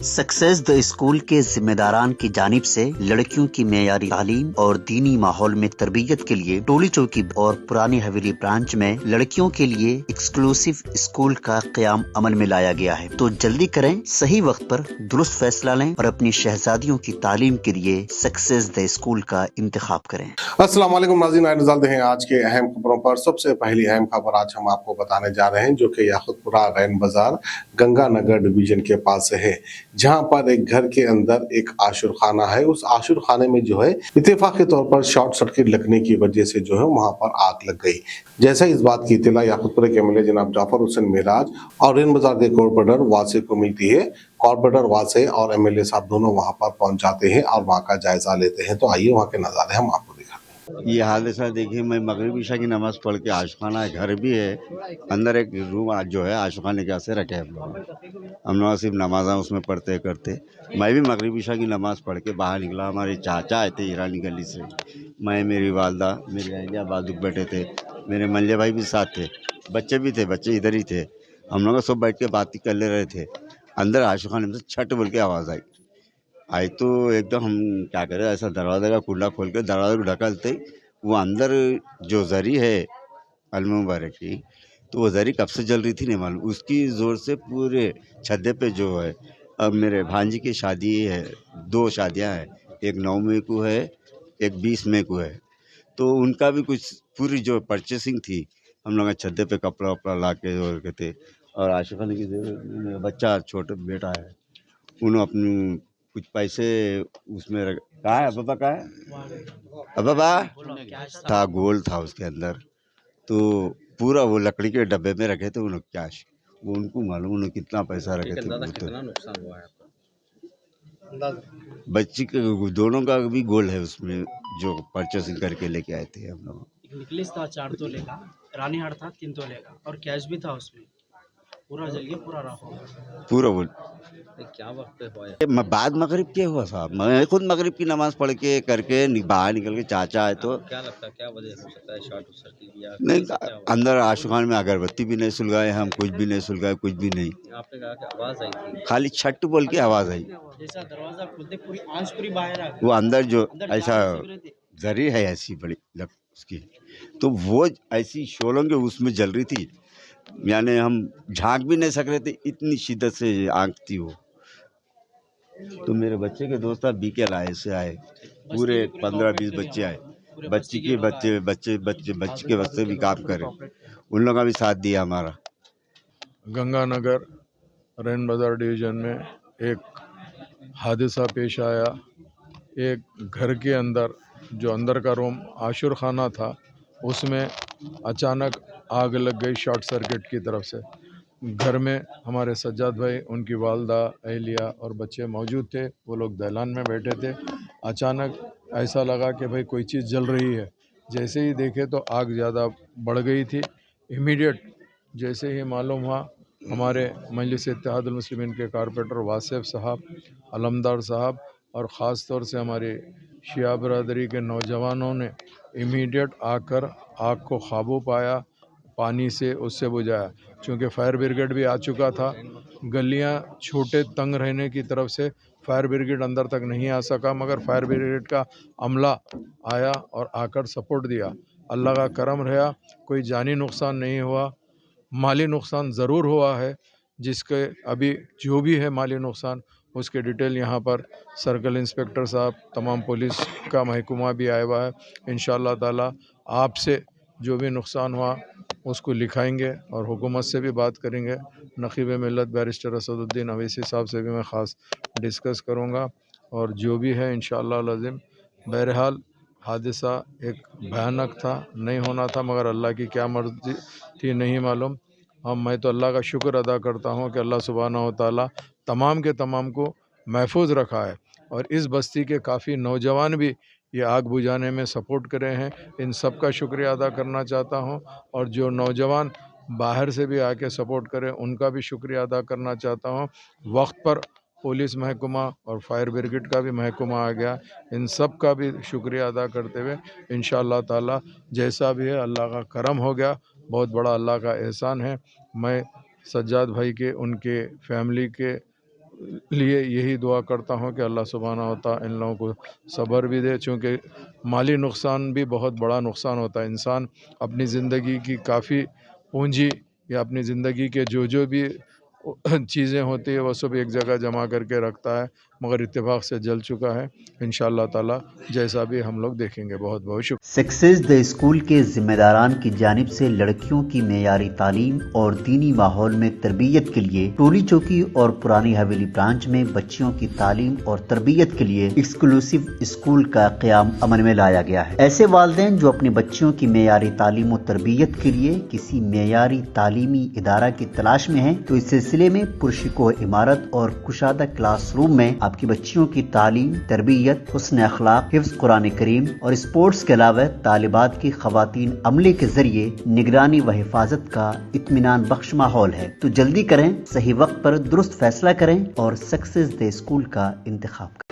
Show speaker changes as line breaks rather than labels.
Success the school के जिम्मेदारान की जानिब से लड़कियों की मेयारी तालीम और दीनी माहौल में तरबियत के लिए टोली चौकी और पुरानी हवेली ब्रांच में लड़कियों के लिए एक्सक्लूसिव स्कूल का क़याम अमल में लाया गया है। तो जल्दी करें, सही वक्त पर दुरुस्त फैसला लें और अपनी शहजादियों की तालीम के लिए सक्सेस द स्कूल का इंतखाब करें।
अस्सलाम वालेकुम नाज़रीन, आए नज़र हैं आज के अहम खबरों पर। सबसे पहली अहम खबर आज हम आपको बताने जा रहे हैं जो कि याकुतपुरा रैन बाजार गंगानगर डिवीजन के पास है, जहां पर एक घर के अंदर एक आशुर खाना है। उस आशुर खाने में जो है इत्तेफाकी तौर पर शॉर्ट सर्किट लगने की वजह से जो है वहां पर आग लग गई। जैसा इस बात की इत्तला याकुतपुरा के एमएलए जनाब जाफर हुसैन मिराज और रैन बाजार के कॉर्पोरेटर वासे को मिलती है। कॉर्पोरेटर वासे और एमएलए साहब दोनों वहां पर पहुंच जाते हैं और वहां का जायजा लेते हैं। तो आइए वहां के नजारे हम आपको दिखाते हैं।
ये हादसा देखिए, मैं मगरिब ईशा की नमाज़ पढ़ के आशिकाना है, घर भी है, अंदर एक रूम आज जो है आशिकाने के से रखे हम लोग सिर्फ नमाज़ा उसमें पढ़ते करते। मैं भी मगरिब ईशा की नमाज़ पढ़ के बाहर निकला। हमारे चाचा आए थे ईरानी गली से, मैं, मेरी वालदा, मेरे अहलिया बाजुक बैठे थे, मेरे मल्ले भाई भी साथ थे, बच्चे भी थे, बच्चे इधर ही थे। हम लोग सब बैठ के बात कर ले रहे थे। अंदर आशिकाने में से छट बोल के आवाज़ आई तो एकदम हम क्या करें, ऐसा दरवाज़े का कुंडा खोल के दरवाजे को ढकलते वो अंदर जो जरी है अलम मुबारक की, तो वो जरी कब से जल रही थी नहीं मालूम, उसकी ज़ोर से पूरे छद्दे पे जो है। अब मेरे भांजी की शादी है, 2 शादियां हैं, एक 9 मई को है, एक 20 मई को है। तो उनका भी कुछ पूरी जो परचेसिंग थी, हम लोग छद्दे पे कपड़ा वपड़ा ला के और के थे। और आशिफ अली की मेरा बच्चा छोटा बेटा है, उन्होंने अपनी कुछ पैसे उसमें कहा है, अब्बा कहा है, अब्बा था, गोल्ड था उसके अंदर। तो पूरा वो लकड़ी के डब्बे में रखे थे उन्होंने कैश, वो उनको मालूम उन्होंने कितना पैसा रखे थे।
कितना नुकसान हुआ है
बच्ची के दोनों का भी गोल्ड है उसमें, जो परचेसिंग करके लेके आए थे हम लोग।
एक नेकलेस था 4 तोले का, रानी हार था 3 तोले का और कैश भी था उसमें। पूरा जल गया, पूरा राख हो गया।
पूरा वो
क्या वक्त पे हुआ है?
बाद मगरिब के हुआ साहब, मैं खुद मगरिब की नमाज पढ़ के करके बाहर निकल के चाचा आए तो
क्या लगता है क्या वजह हो सकता है, शॉर्ट सर्किट या
नहीं,
क्या हुआ?
अंदर आशिकान में अगरबत्ती भी नहीं सुलगाए, हम कुछ भी नहीं सुलगाए, कुछ भी नहीं,
आपने कहा कि आवाज आई थी,
खाली छट बोल के आवाज़ आई।
जैसा दरवाजा खुलते पूरी आंच पूरी बाहर आ गई।
वो अंदर जो
अंदर
ऐसा
जाने से थे।
जरी है ऐसी बड़ी उसकी, तो वो ऐसी शोलों के उसमें जल रही थी, यानी हम झांक भी नहीं सक रहे थे, इतनी शिद्दत से आग थी वो। तो मेरे बच्चे के दोस्त बीके लाए से आए, पूरे 15-20 बच्चे आए, बच्चे के बच्चे भी काम करे, उन लोगों का भी साथ दिया हमारा।
गंगानगर रैन बाजार डिवीज़न में एक हादसा पेश आया। एक घर के अंदर, जो अंदर का रूम आशुर खाना था, उसमें अचानक आग लग गई शॉर्ट सर्किट की तरफ से। घर में हमारे सज्जाद भाई, उनकी वालदा, अहलिया और बच्चे मौजूद थे। वो लोग दहलान में बैठे थे। अचानक ऐसा लगा कि भाई कोई चीज़ जल रही है। जैसे ही देखे तो आग ज़्यादा बढ़ गई थी। इमीडिएट जैसे ही मालूम हुआ, हमारे मजलिस इत्तेहादुल मुस्लिमीन के कॉर्पोरेटर वासिफ साहब, अलमदार साहब और ख़ास तौर से हमारे शिया बरदरी के नौजवानों ने इमीडिएट आकर आग को काबू पाया, पानी से उससे बुझाया। चूँकि फायर ब्रिगेड भी आ चुका था, गलियां छोटे तंग रहने की तरफ से फायर ब्रिगेड अंदर तक नहीं आ सका, मगर फायर ब्रिगेड का अमला आया और आकर सपोर्ट दिया। अल्लाह का करम रहा, कोई जानी नुकसान नहीं हुआ। माली नुकसान ज़रूर हुआ है, जिसके अभी जो भी है माली नुकसान, उसके डिटेल यहाँ पर सर्कल इंस्पेक्टर साहब, तमाम पुलिस का महकमा भी आया हुआ है। इंशाअल्लाह ताला आपसे जो भी नुकसान हुआ उसको लिखाएंगे और हुकूमत से भी बात करेंगे। नक़ीब मिल्लत बैरिस्टर असदुद्दीन अवैसी साहब से भी मैं ख़ास डिस्कस करूँगा, और जो भी है इंशाअल्लाह लाज़िम। बहरहाल हादसा एक भयानक था, नहीं होना था, मगर अल्लाह की क्या मर्ज़ी थी नहीं मालूम। मैं तो अल्लाह का शुक्र अदा करता हूँ कि अल्लाह सुब्हानहू व तआला तमाम के तमाम को महफूज रखा है, और इस बस्ती के काफ़ी नौजवान भी ये आग बुझाने में सपोर्ट करे हैं। इन सब का शुक्रिया अदा करना चाहता हूँ, और जो नौजवान बाहर से भी आके सपोर्ट करें उनका भी शुक्रिया अदा करना चाहता हूँ। वक्त पर पुलिस महकमा और फायर ब्रिगेड का भी महकमा आ गया, इन सब का भी शुक्रिया अदा करते हुए इंशाअल्लाह ताला जैसा भी है अल्लाह का करम हो गया, बहुत बड़ा अल्लाह का एहसान है। मैं सज्जाद भाई के, उनके फैमिली के लिए यही दुआ करता हूँ कि अल्लाह सुब्हानहू व तआला इन लोगों को सब्र भी दे, चूँकि माली नुकसान भी बहुत बड़ा नुकसान होता है। इंसान अपनी ज़िंदगी की काफ़ी पूंजी या अपनी ज़िंदगी के जो भी चीज़ें होती है वो सब एक जगह जमा करके रखता है, मगर इत्तेफाक से जल चुका है। इंशाअल्लाह ताला जैसा भी हम लोग देखेंगे। बहुत बहुत शुक्रिया।
सक्सेस द स्कूल के जिम्मेदारान की जानिब से लड़कियों की मेयारी तालीम और दीनी माहौल में तरबियत के लिए टोली चौकी और पुरानी हवेली ब्रांच में बच्चियों की तालीम और तरबियत के लिए एक्सक्लूसिव स्कूल का क़याम अमल में लाया गया है। ऐसे वालिदैन जो अपनी बच्चियों की मेयारी तालीम और तरबियत के लिए किसी मेयारी तालीमी इदारा की तलाश में हैं, तो इस सिलसिले में पुरशिको इमारत और कुशादा क्लासरूम में आपकी बच्चियों की तालीम, तरबियत, हुस्न अखलाक, हिफ्ज़ कुरान करीम और स्पोर्ट्स के अलावा तालिबात की खवातीन अमले के जरिए निगरानी व हिफाजत का इत्मीनान बख्श माहौल है। तो जल्दी करें, सही वक्त पर दुरुस्त फैसला करें और सक्सेस द स्कूल का इंतखाब करें।